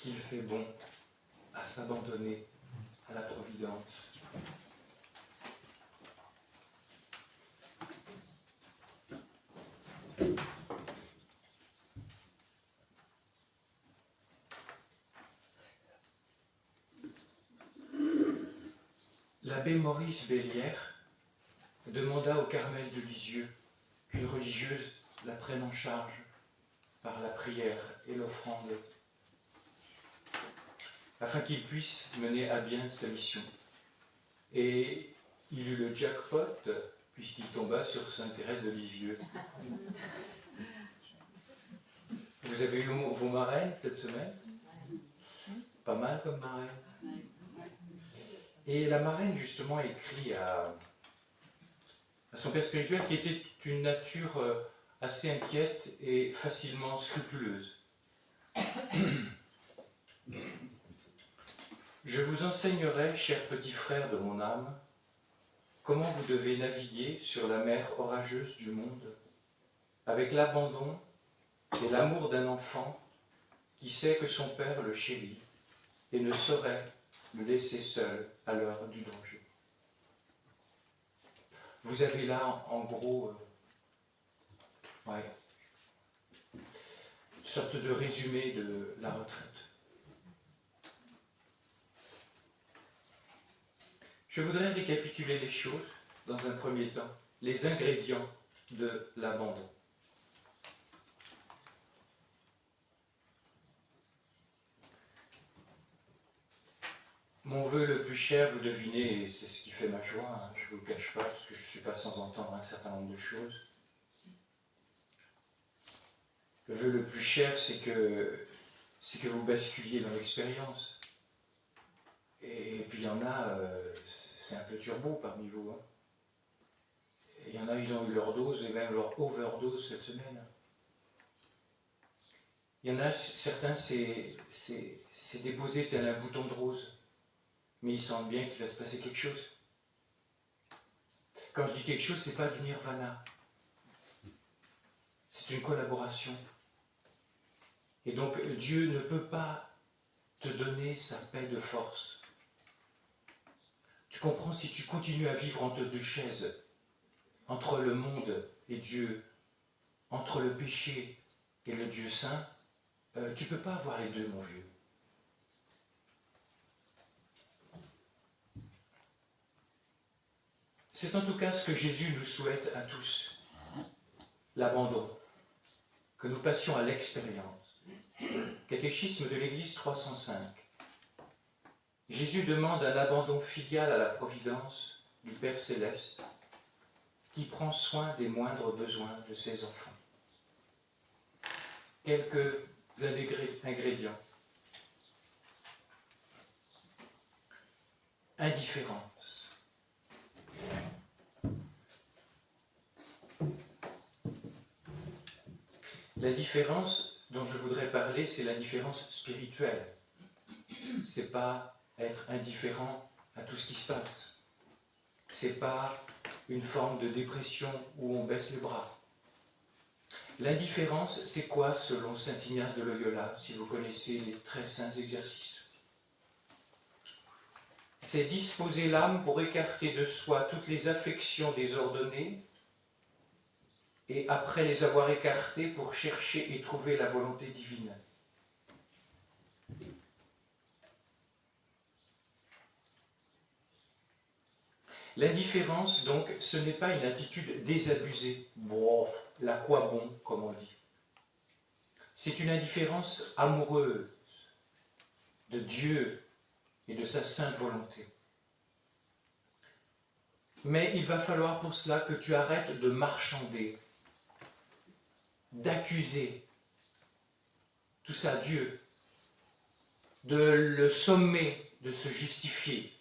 qu'il fait bon à s'abandonner à la providence. L'abbé Maurice Bellière demanda au Carmel de Lisieux qu'une religieuse la prenne en charge par la prière et l'offrande, afin qu'il puisse mener à bien sa mission. Et il eut le jackpot, puisqu'il tomba sur Sainte Thérèse de Lisieux. Vous avez eu vos marraines cette semaine? Pas mal comme marraine. Et la marraine, justement, écrit à son père spirituel, qui était une nature assez inquiète et facilement scrupuleuse. Je vous enseignerai, chers petits frères de mon âme, comment vous devez naviguer sur la mer orageuse du monde, avec l'abandon et l'amour d'un enfant qui sait que son père le chérit et ne saurait le laisser seul à l'heure du danger. Vous avez là, en gros, une sorte de résumé de la retraite. Je voudrais récapituler les choses, dans un premier temps, les ingrédients de l'abandon. Mon vœu le plus cher, vous devinez, et c'est ce qui fait ma joie, je ne vous le cache pas, parce que je ne suis pas sans entendre un certain nombre de choses. Le vœu le plus cher, c'est que vous basculiez dans l'expérience. Et puis il y en a, c'est un peu turbo parmi vous. Il y en a, ils ont eu leur dose, et même leur overdose cette semaine. Il y en a, certains, c'est déposé tel un bouton de rose. Mais ils sentent bien qu'il va se passer quelque chose. Quand je dis quelque chose, ce n'est pas du nirvana. C'est une collaboration. Et donc, Dieu ne peut pas te donner sa paix de force. Tu comprends, si tu continues à vivre entre deux chaises, entre le monde et Dieu, entre le péché et le Dieu saint, tu ne peux pas avoir les deux, mon vieux. C'est en tout cas ce que Jésus nous souhaite à tous, l'abandon, que nous passions à l'expérience. Catéchisme de l'Église 305. Jésus demande un abandon filial à la providence du Père Céleste, qui prend soin des moindres besoins de ses enfants. Quelques ingrédients. Indifférence. L'indifférence dont je voudrais parler, c'est l'indifférence spirituelle. C'est pas être indifférent à tout ce qui se passe. C'est pas une forme de dépression où on baisse les bras. L'indifférence, c'est quoi selon saint Ignace de Loyola, si vous connaissez les très saints exercices? C'est disposer l'âme pour écarter de soi toutes les affections désordonnées et après les avoir écartées pour chercher et trouver la volonté divine. L'indifférence, donc, ce n'est pas une attitude désabusée. Bon, la quoi bon, comme on dit. C'est une indifférence amoureuse de Dieu et de sa sainte volonté. Mais il va falloir pour cela que tu arrêtes de marchander, d'accuser tout ça Dieu, de le sommer, de se justifier.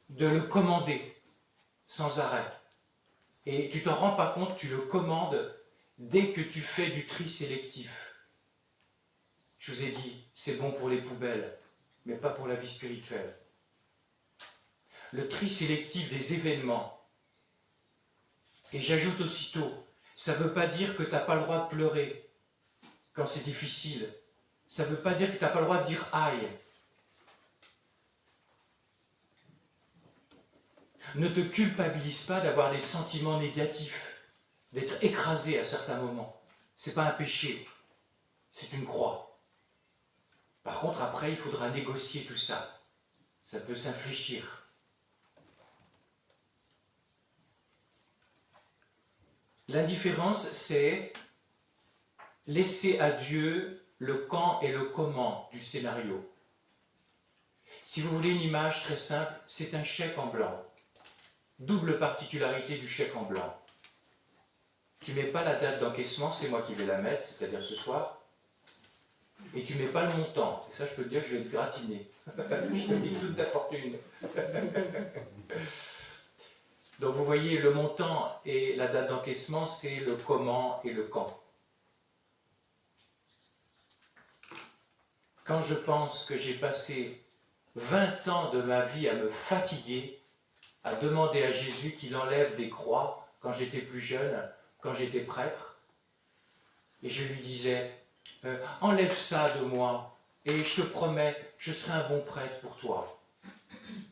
De le commander sans arrêt. Et tu t'en rends pas compte, tu le commandes dès que tu fais du tri sélectif. Je vous ai dit, c'est bon pour les poubelles, mais pas pour la vie spirituelle. Le tri sélectif des événements, et j'ajoute aussitôt, Ça ne veut pas dire que tu n'as pas le droit de pleurer quand c'est difficile. Ça ne veut pas dire que tu n'as pas le droit de dire aïe. Ne te culpabilise pas d'avoir des sentiments négatifs, d'être écrasé à certains moments. Ce n'est pas un péché, c'est une croix. Par contre, après, il faudra négocier tout ça. Ça peut s'infléchir. L'indifférence, c'est laisser à Dieu le quand et le comment du scénario. Si vous voulez une image très simple, c'est un chèque en blanc. Double particularité du chèque en blanc. Tu ne mets pas la date d'encaissement, c'est moi qui vais la mettre, c'est-à-dire ce soir, et tu ne mets pas le montant. Et ça, je peux te dire que je vais te gratiner. Je te dis toute ta fortune. Donc vous voyez, le montant et la date d'encaissement, c'est le comment et le quand. Quand je pense que j'ai passé 20 ans de ma vie à me fatiguer, à demander à Jésus qu'il enlève des croix quand j'étais plus jeune, quand j'étais prêtre, et je lui disais, enlève ça de moi, et je te promets, je serai un bon prêtre pour toi,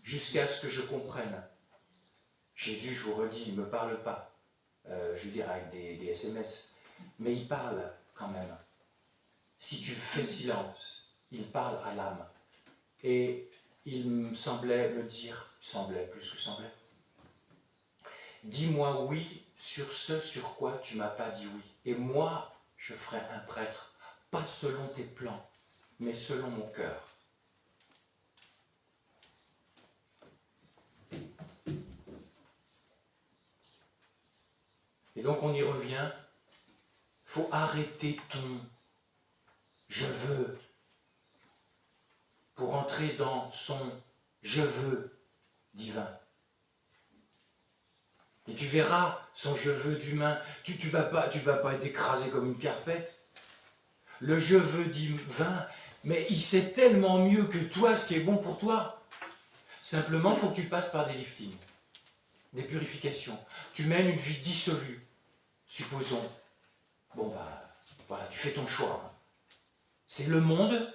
jusqu'à ce que je comprenne. Jésus, je vous redis, il ne me parle pas, je veux dire avec des SMS, mais il parle quand même. Si tu fais silence, il parle à l'âme. Et il me semblait me dire, plus que semblait, dis-moi oui sur ce sur quoi tu m'as pas dit oui. Et moi, je ferai un prêtre, pas selon tes plans, mais selon mon cœur. Et donc on y revient, il faut arrêter ton « je veux » pour entrer dans son « je veux » divin. Et tu verras son « je veux » d'humain, tu vas pas être écrasé comme une carpette. Le « je veux » divin, mais il sait tellement mieux que toi ce qui est bon pour toi. Simplement, il faut que tu passes par des liftings, des purifications. Tu mènes une vie dissolue, supposons. Bon, voilà, tu fais ton choix. C'est le monde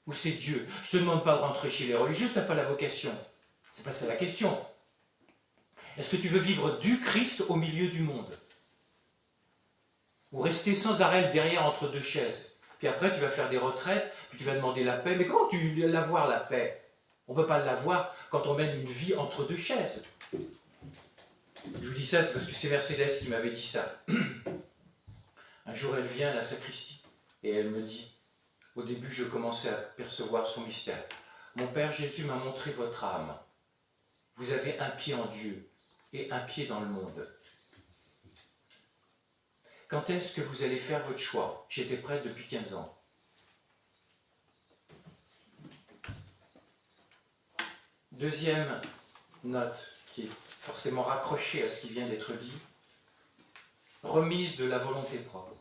ou c'est Dieu? Je ne te demande pas de rentrer chez les religieux, tu n'as pas la vocation. C'est pas ça la question. Est-ce que tu veux vivre du Christ au milieu du monde? Ou rester sans arrêt derrière entre deux chaises? Puis après, tu vas faire des retraites, puis tu vas demander la paix. Mais comment tu vas l'avoir, la paix? On ne peut pas l'avoir quand on mène une vie entre deux chaises. Je vous dis ça, c'est parce que c'est Mercedes qui m'avait dit ça. Un jour, elle vient à la sacristie et elle me dit, au début, je commençais à percevoir son mystère. Mon Père Jésus m'a montré votre âme. Vous avez un pied en Dieu et un pied dans le monde. Quand est-ce que vous allez faire votre choix? J'étais prête depuis 15 ans. Deuxième note qui est forcément raccrochée à ce qui vient d'être dit. Remise de la volonté propre.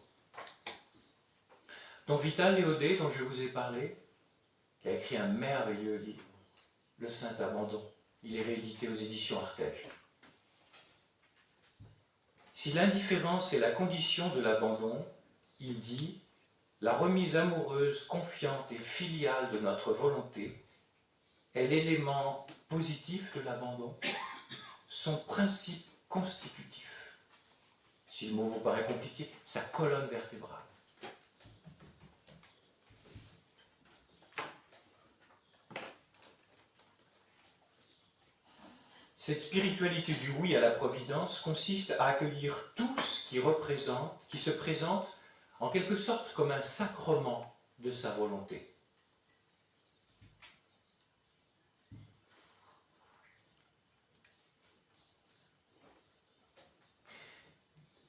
Don Vital Léodé, dont je vous ai parlé, qui a écrit un merveilleux livre, Le Saint Abandon. Il est réédité aux éditions Artege. Si l'indifférence est la condition de l'abandon, il dit « La remise amoureuse, confiante et filiale de notre volonté est l'élément positif de l'abandon, son principe constitutif. » Si le mot vous paraît compliqué, sa colonne vertébrale. Cette spiritualité du oui à la providence consiste à accueillir tout ce qui se présente en quelque sorte comme un sacrement de sa volonté.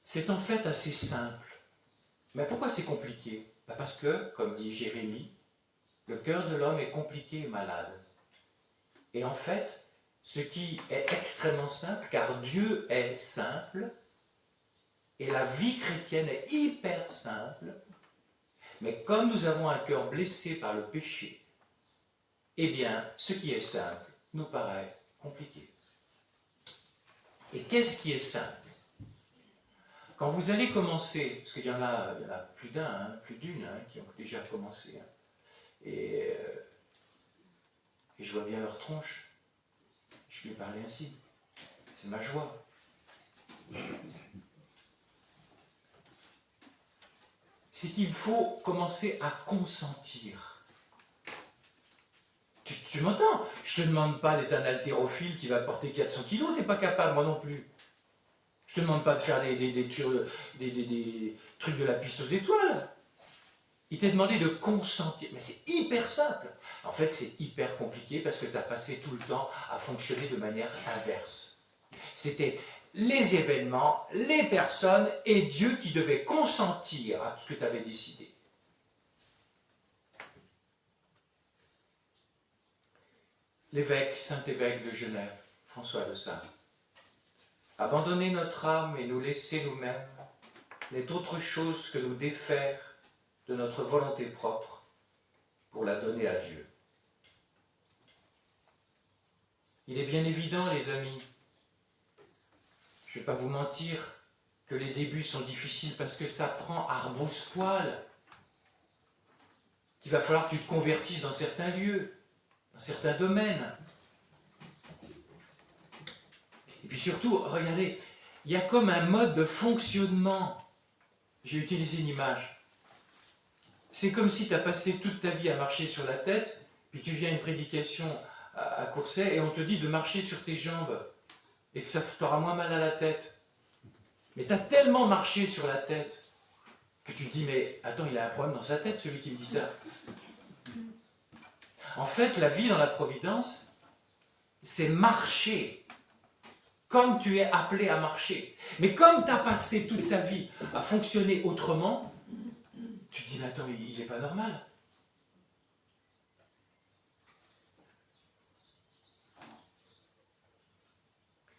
C'est en fait assez simple. Mais pourquoi c'est compliqué? Parce que, comme dit Jérémie, le cœur de l'homme est compliqué et malade. Et en fait, ce qui est extrêmement simple, car Dieu est simple, et la vie chrétienne est hyper simple, mais comme nous avons un cœur blessé par le péché, eh bien, ce qui est simple nous paraît compliqué. Et qu'est-ce qui est simple? Quand vous allez commencer, parce qu'il y en a plus d'un, hein, plus d'une qui ont déjà commencé, hein, et je vois bien leur tronche, je lui parlais ainsi, c'est ma joie. C'est qu'il faut commencer à consentir. Tu m'entends? Je ne te demande pas d'être un haltérophile qui va porter 400 kilos, tu n'es pas capable, moi non plus. Je ne te demande pas de faire des trucs de la piste aux étoiles. Il t'a demandé de consentir. Mais c'est hyper simple. En fait, c'est hyper compliqué parce que tu as passé tout le temps à fonctionner de manière inverse. C'était les événements, les personnes et Dieu qui devaient consentir à tout ce que tu avais décidé. L'évêque, Saint-Évêque de Genève, François de Sales. Abandonner notre âme et nous laisser nous-mêmes n'est autre chose que nous défaire de notre volonté propre pour la donner à Dieu. Il est bien évident, les amis, je ne vais pas vous mentir, que les débuts sont difficiles parce que ça prend arbrousse-poil, qu'il va falloir que tu te convertisses dans certains lieux, dans certains domaines. Et puis surtout, regardez, il y a comme un mode de fonctionnement. J'ai utilisé une image. C'est comme si tu as passé toute ta vie à marcher sur la tête, puis tu viens à une prédication à Courset et on te dit de marcher sur tes jambes et que ça t'aura moins mal à la tête. Mais tu as tellement marché sur la tête que tu te dis, mais attends, il a un problème dans sa tête, celui qui me dit ça. En fait, la vie dans la providence, c'est marcher comme tu es appelé à marcher. Mais comme tu as passé toute ta vie à fonctionner autrement, tu te dis, mais attends, il n'est pas normal.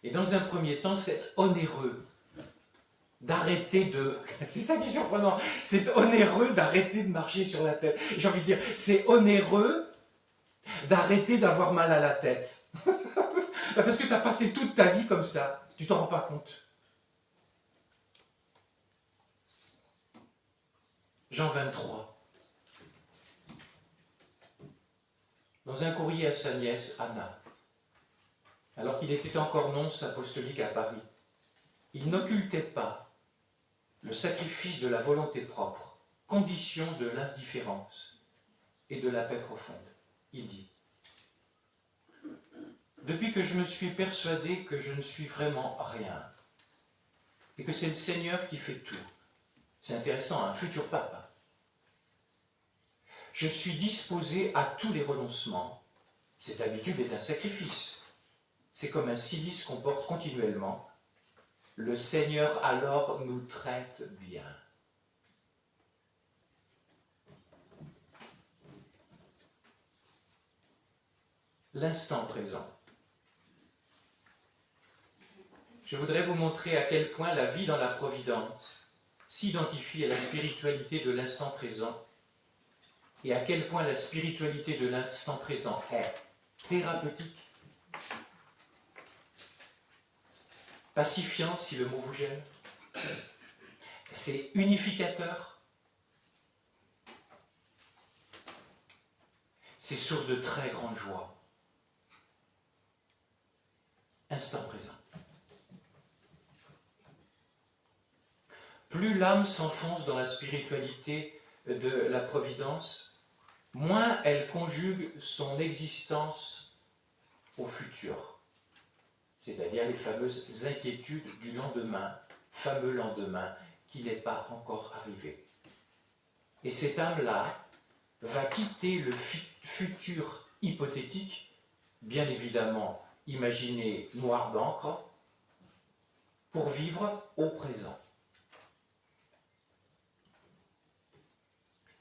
Et dans un premier temps, c'est onéreux d'arrêter de... C'est ça qui est surprenant. C'est onéreux d'arrêter de marcher sur la tête. J'ai envie de dire, c'est onéreux d'arrêter d'avoir mal à la tête. Parce que tu as passé toute ta vie comme ça. Tu t'en rends pas compte. Jean 23. Dans un courrier à sa nièce, Anna, alors qu'il était encore nonce apostolique à Paris, il n'occultait pas le sacrifice de la volonté propre, condition de l'indifférence et de la paix profonde. Il dit, depuis que je me suis persuadé que je ne suis vraiment rien, et que c'est le Seigneur qui fait tout, c'est intéressant, un futur pape, je suis disposé à tous les renoncements. Cette habitude est un sacrifice. C'est comme un cilice qu'on porte continuellement. Le Seigneur alors nous traite bien. L'instant présent. Je voudrais vous montrer à quel point la vie dans la providence s'identifie à la spiritualité de l'instant présent et à quel point la spiritualité de l'instant présent est thérapeutique, pacifiant si le mot vous gêne, c'est unificateur, c'est source de très grande joie. Instant présent. Plus l'âme s'enfonce dans la spiritualité de la providence, moins elle conjugue son existence au futur, c'est-à-dire les fameuses inquiétudes du lendemain, fameux lendemain qui n'est pas encore arrivé. Et cette âme-là va quitter le futur hypothétique, bien évidemment imaginé noir d'encre, pour vivre au présent.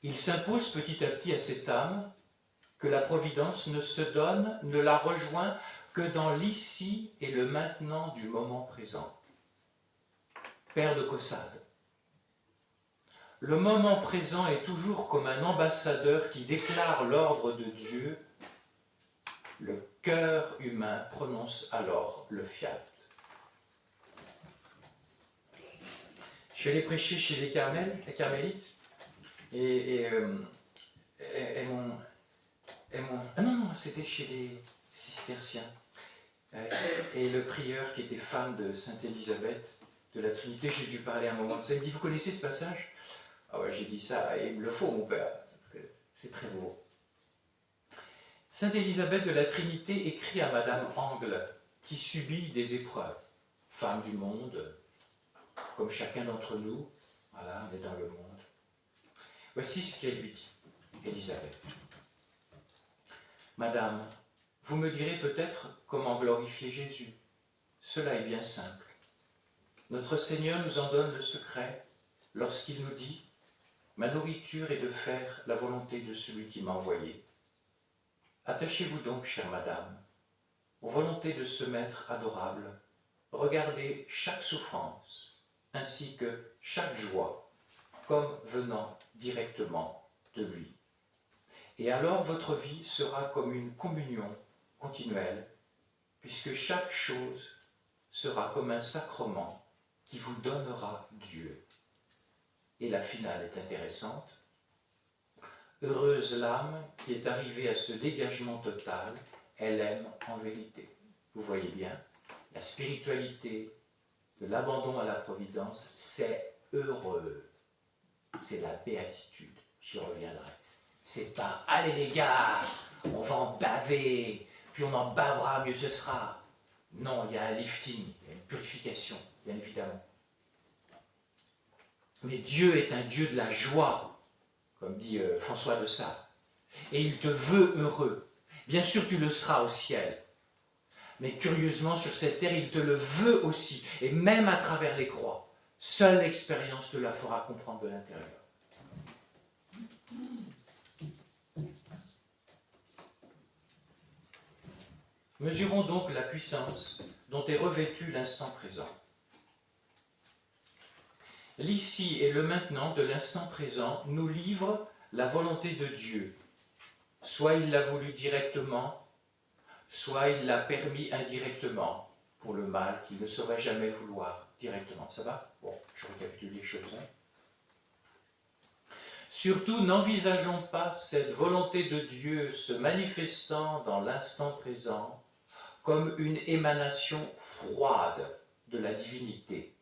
Il s'impose petit à petit à cette âme que la providence ne se donne, ne la rejoint que dans l'ici et le maintenant du moment présent. Père de Caussade. Le moment présent est toujours comme un ambassadeur qui déclare l'ordre de Dieu. Le cœur humain prononce alors le fiat. suis allé prêcher chez les carmélites, et ah non, c'était chez les cisterciens. Et le prieur qui était fan de Sainte Élisabeth de la Trinité, j'ai dû parler à un moment de ça. Il me dit, vous connaissez ce passage? Ah ouais, j'ai dit ça, et il me le faut, mon père, parce que c'est très beau. Sainte Élisabeth de la Trinité écrit à Madame Angle, qui subit des épreuves, femme du monde, comme chacun d'entre nous, voilà, on est dans le monde. Voici ce qu'elle lui dit, Élisabeth. Madame, vous me direz peut-être comment glorifier Jésus. Cela est bien simple. Notre Seigneur nous en donne le secret lorsqu'il nous dit « Ma nourriture est de faire la volonté de celui qui m'a envoyé ». Attachez-vous donc, chère madame, aux volontés de ce Maître adorable. Regardez chaque souffrance, ainsi que chaque joie, comme venant directement de lui. Et alors votre vie sera comme une communion continuelle, puisque chaque chose sera comme un sacrement qui vous donnera Dieu. Et la finale est intéressante. Heureuse l'âme qui est arrivée à ce dégagement total, elle aime en vérité. Vous voyez bien, la spiritualité de l'abandon à la providence, c'est heureux. C'est la béatitude, j'y reviendrai. C'est pas « Allez les gars, on va en baver, puis on en bavera, mieux ce sera ». Non, il y a un lifting, il y a une purification, bien évidemment. Mais Dieu est un Dieu de la joie, comme dit François de Sales. Et il te veut heureux. Bien sûr, tu le seras au ciel. Mais curieusement, sur cette terre, il te le veut aussi. Et même à travers les croix, seule l'expérience te la fera comprendre de l'intérieur. Mesurons donc la puissance dont est revêtu l'instant présent. L'ici et le maintenant de l'instant présent nous livre la volonté de Dieu. Soit il l'a voulu directement, soit il l'a permis indirectement, pour le mal qu'il ne saurait jamais vouloir directement. Ça va? Bon, je récapitule les choses. Surtout, n'envisageons pas cette volonté de Dieu se manifestant dans l'instant présent comme une émanation froide de la divinité.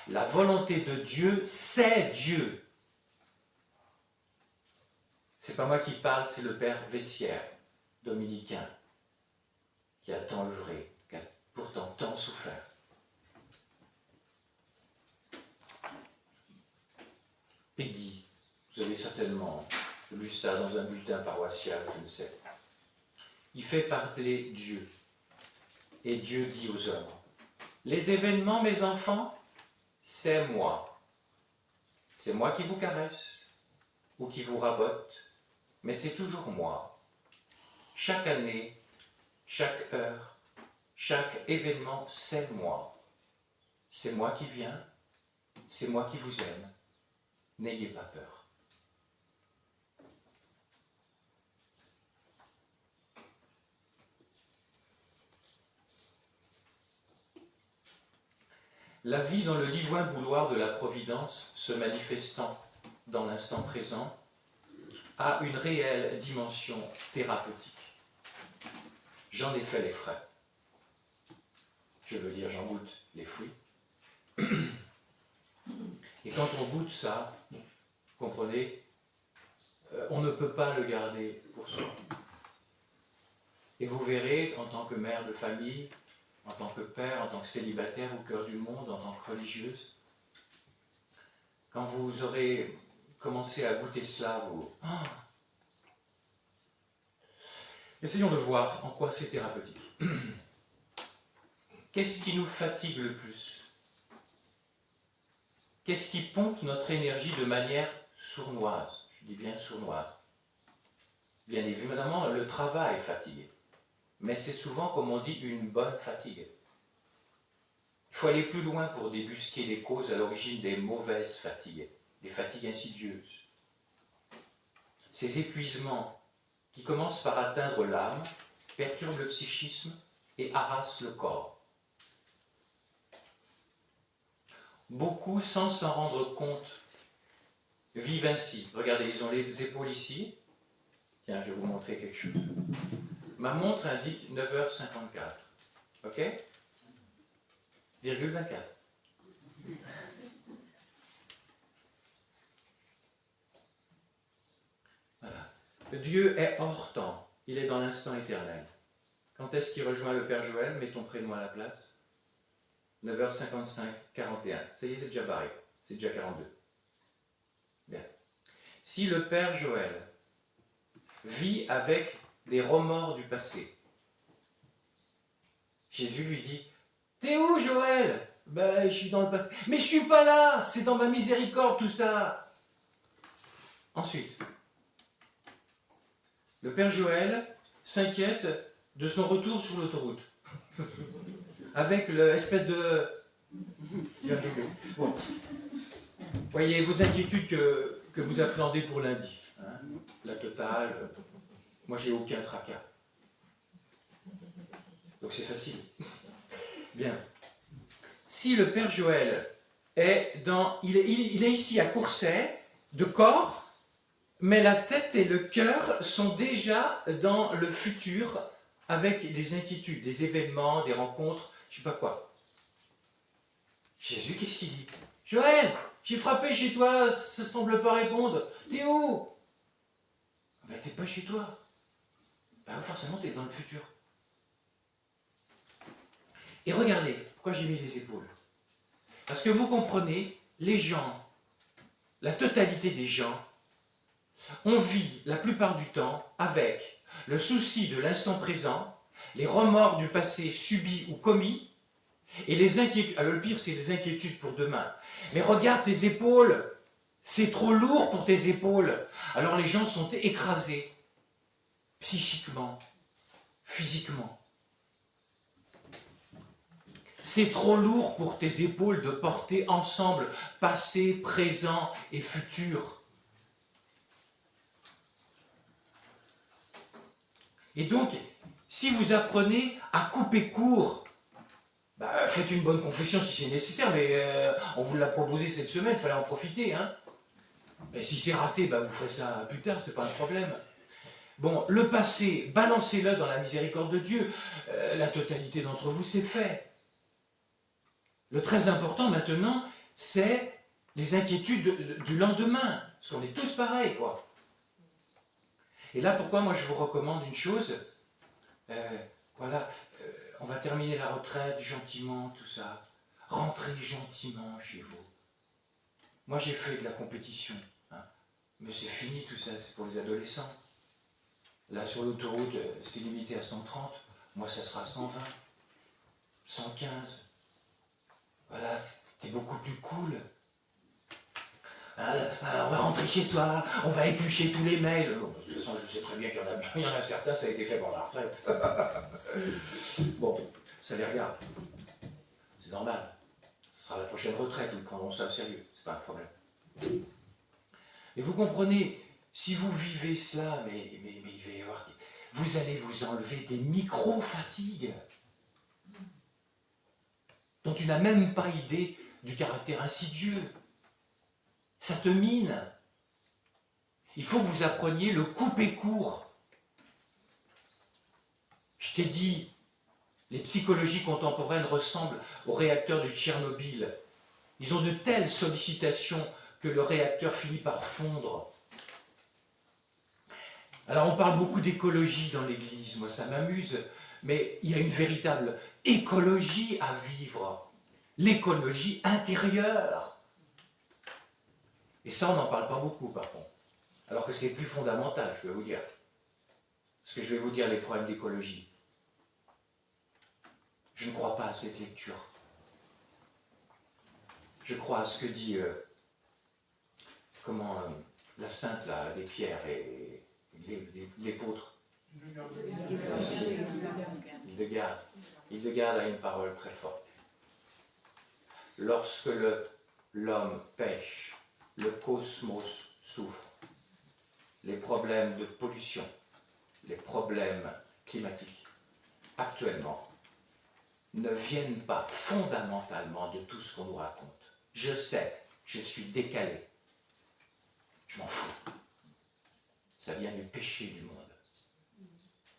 La volonté de Dieu, c'est Dieu. C'est pas moi qui parle, c'est le père Vessière, dominicain, qui a tant œuvré, qui a pourtant tant souffert. Peggy, vous avez certainement lu ça dans un bulletin paroissial, je ne sais. Il fait parler Dieu. Et Dieu dit aux hommes, les événements, mes enfants, c'est moi. C'est moi qui vous caresse ou qui vous rabote, mais c'est toujours moi. Chaque année, chaque heure, chaque événement, c'est moi. C'est moi qui viens, c'est moi qui vous aime. N'ayez pas peur. La vie dans le divin vouloir de la providence, se manifestant dans l'instant présent, a une réelle dimension thérapeutique. J'en ai fait les frais. Je veux dire, j'en goûte les fruits. Et quand on goûte ça, vous comprenez, on ne peut pas le garder pour soi. Et vous verrez, en tant que mère de famille, en tant que père, en tant que célibataire au cœur du monde, en tant que religieuse, quand vous aurez commencé à goûter cela, vous... Essayons de voir en quoi c'est thérapeutique. Qu'est-ce qui nous fatigue le plus? Qu'est-ce qui pompe notre énergie de manière sournoise? Je dis bien sournoise. Bien évidemment, le travail fatigue. Mais c'est souvent, comme on dit, une bonne fatigue. Il faut aller plus loin pour débusquer les causes à l'origine des mauvaises fatigues, des fatigues insidieuses. Ces épuisements qui commencent par atteindre l'âme, perturbent le psychisme et harassent le corps. beaucoup, sans s'en rendre compte, vivent ainsi. Regardez, ils ont les épaules ici. Tiens, je vais vous montrer quelque chose. Ma montre indique 9h54. OK? Virgule 24. Voilà. Dieu est hors temps. Il est dans l'instant éternel. Quand est-ce qu'il rejoint le Père Joël? Mets ton prénom à la place. 9h55, 41. Ça y est, c'est déjà barré. C'est déjà 42. Bien. Si le Père Joël vit avec des remords du passé, Jésus lui dit, « T'es où, Joël ?»« Ben, je suis dans le passé. »« Mais je suis pas là, c'est dans ma miséricorde tout ça. » Ensuite, le Père Joël s'inquiète de son retour sur l'autoroute. Avec l'espèce de... Bon. Voyez, vos inquiétudes que vous appréhendez pour lundi. Hein, la totale, moi j'ai aucun tracas. Donc c'est facile. Bien. Si le Père Joël est dans... Il est ici à Courset, de corps, mais la tête et le cœur sont déjà dans le futur avec des inquiétudes, des événements, des rencontres, je ne sais pas quoi. Jésus, qu'est-ce qu'il dit? Joël, j'ai frappé chez toi, ça ne semble pas répondre. T'es où? Ben, t'es pas chez toi. Ben, forcément, t'es dans le futur. Et regardez, pourquoi j'ai mis les épaules? Parce que vous comprenez, les gens, la totalité des gens, on vit la plupart du temps avec le souci de l'instant présent, les remords du passé subis ou commis, et les inquiétudes. Alors le pire, c'est les inquiétudes pour demain. Mais regarde tes épaules, c'est trop lourd pour tes épaules. Alors les gens sont écrasés, psychiquement, physiquement. C'est trop lourd pour tes épaules de porter ensemble passé, présent et futur. Et donc, si vous apprenez à couper court, bah, faites une bonne confession si c'est nécessaire, mais on vous l'a proposé cette semaine, il fallait en profiter. Hein. Et si c'est raté, bah, vous ferez ça plus tard, c'est pas un problème. Bon, le passé, balancez-le dans la miséricorde de Dieu. La totalité d'entre vous, c'est fait. Le très important maintenant, c'est les inquiétudes du lendemain. Parce qu'on est tous pareils, quoi. Et là, pourquoi moi je vous recommande une chose, voilà, on va terminer la retraite gentiment, tout ça. Rentrez gentiment chez vous. Moi j'ai fait de la compétition, hein, mais c'est fini tout ça, c'est pour les adolescents. Là sur l'autoroute, c'est limité à 130, moi ça sera 120, 115. Voilà, c'est beaucoup plus cool. On va rentrer chez soi, on va éplucher tous les mails. De toute façon, je sais très bien qu'il y en a certains, ça a été fait pour la retraite. Bon, ça les regarde. C'est normal. Ce sera la prochaine retraite, ils prendront ça au sérieux. C'est pas un problème. Et vous comprenez, si vous vivez cela, mais il va y avoir... Vous allez vous enlever des micro-fatigues dont tu n'as même pas idée du caractère insidieux. Ça te mine. Il faut que vous appreniez le couper court. Je t'ai dit, les psychologies contemporaines ressemblent aux réacteurs de Tchernobyl. Ils ont de telles sollicitations que le réacteur finit par fondre. Alors on parle beaucoup d'écologie dans l'Église, moi ça m'amuse, mais il y a une véritable écologie à vivre. L'écologie intérieure. Et ça, on n'en parle pas beaucoup, par contre. Alors que c'est plus fondamental, je peux vous dire. Parce que je vais vous dire les problèmes d'écologie. Je ne crois pas à cette lecture. Je crois à ce que dit la sainte là, des pierres et l'épôtre. Hildegard a une parole très forte. Lorsque l'homme pêche, le cosmos souffre. Les problèmes de pollution, les problèmes climatiques, actuellement, ne viennent pas fondamentalement de tout ce qu'on nous raconte. Je sais, je suis décalé. Je m'en fous. Ça vient du péché du monde.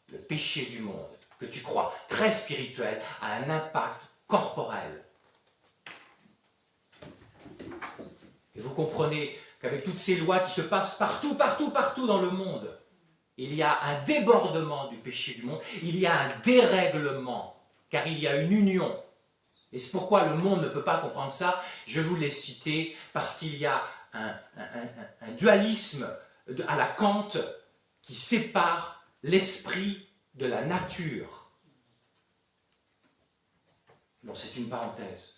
Le péché du monde, que tu crois très spirituel, a un impact corporel. Et vous comprenez qu'avec toutes ces lois qui se passent partout dans le monde, il y a un débordement du péché du monde, il y a un dérèglement, car il y a une union. Et c'est pourquoi le monde ne peut pas comprendre ça. Je vous l'ai cité, parce qu'il y a un dualisme à la Kant qui sépare l'esprit de la nature. Bon, c'est une parenthèse.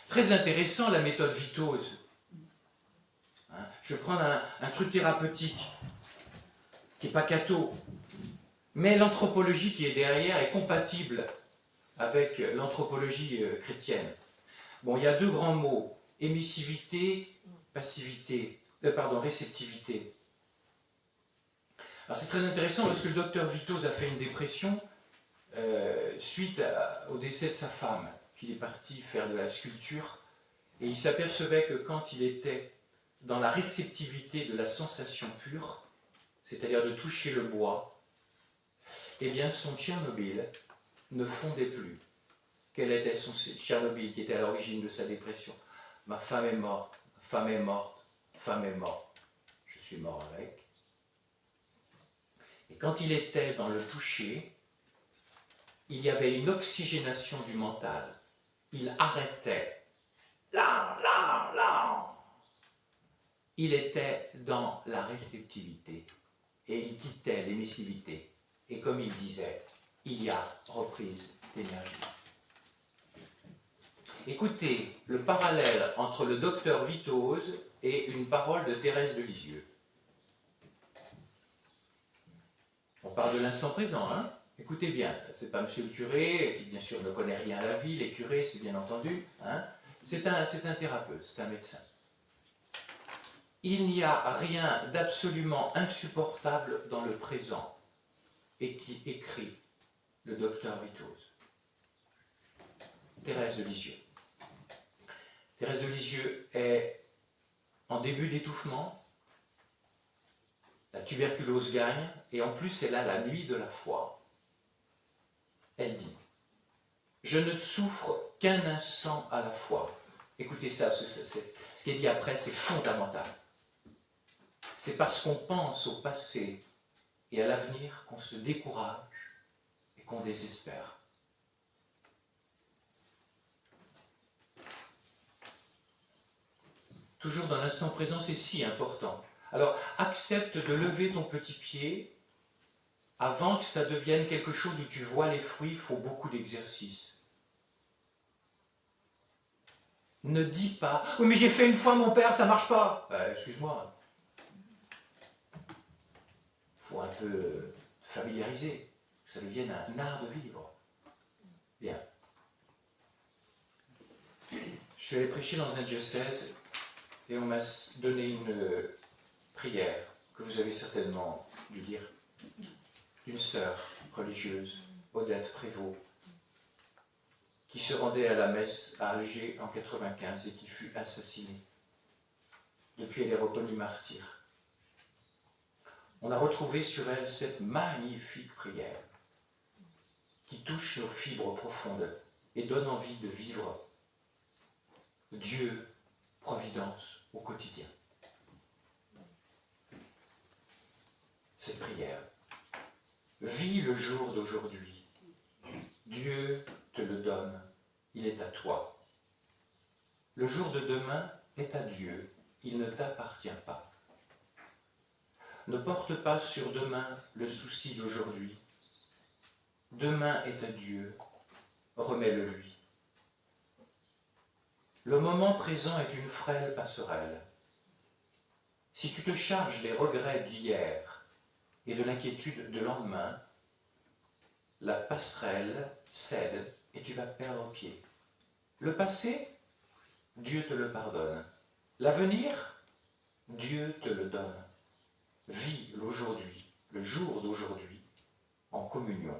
Très intéressant, la méthode Wittose. Hein, je vais prendre un truc thérapeutique qui n'est pas catho, mais l'anthropologie qui est derrière est compatible avec l'anthropologie chrétienne. Bon, il y a deux grands mots, émissivité, réceptivité. Alors c'est très intéressant parce que le docteur Wittose a fait une dépression suite au décès de sa femme, qu'il est parti faire de la sculpture, et il s'apercevait que quand il était dans la réceptivité de la sensation pure, c'est-à-dire de toucher le bois, eh bien son Tchernobyl ne fondait plus. Quel était son Tchernobyl qui était à l'origine de sa dépression? Ma femme est morte, ma femme est morte, ma femme est morte, je suis mort avec. Et quand il était dans le toucher, il y avait une oxygénation du mental. Il arrêtait. Là. Il était dans la réceptivité et il quittait l'émissivité. Et comme il disait, il y a reprise d'énergie. Écoutez le parallèle entre le docteur Wittose et une parole de Thérèse de Lisieux. On parle de l'instant présent, hein? Écoutez bien, c'est pas monsieur le curé, qui bien sûr ne connaît rien à la vie, les curés, c'est bien entendu, hein? C'est un thérapeute, c'est un médecin. Il n'y a rien d'absolument insupportable dans le présent, et qui écrit le docteur Wittose. Thérèse de Lisieux. Thérèse de Lisieux est en début d'étouffement, la tuberculose gagne, et en plus elle a la nuit de la foi. Elle dit, je ne souffre qu'un instant à la fois. Écoutez ça, ce qui est dit après, c'est fondamental. C'est parce qu'on pense au passé et à l'avenir qu'on se décourage et qu'on désespère. Toujours dans l'instant présent, c'est si important. Alors, accepte de lever ton petit pied avant que ça devienne quelque chose où tu vois les fruits, il faut beaucoup d'exercice. Ne dis pas « Oui, mais j'ai fait une fois mon père, ça ne marche pas !» Excuse-moi. Il faut un peu familiariser, que ça devienne un art de vivre. Bien. Je suis allé prêcher dans un diocèse et on m'a donné une prière que vous avez certainement dû lire, d'une sœur religieuse, Odette Prévost, qui se rendait à la messe à Alger en 1995 et qui fut assassinée. Depuis, elle est reconnue martyre. On a retrouvé sur elle cette magnifique prière qui touche nos fibres profondes et donne envie de vivre Dieu, providence au quotidien. Cette prière. Vis le jour d'aujourd'hui. Dieu te le donne, il est à toi. Le jour de demain est à Dieu, il ne t'appartient pas. Ne porte pas sur demain le souci d'aujourd'hui. Demain est à Dieu, remets-le lui. Le moment présent est une frêle passerelle. Si tu te charges des regrets d'hier et de l'inquiétude de lendemain, la passerelle cède et tu vas perdre pied. Le passé, Dieu te le pardonne. L'avenir, Dieu te le donne. Vis l'aujourd'hui, le jour d'aujourd'hui, en communion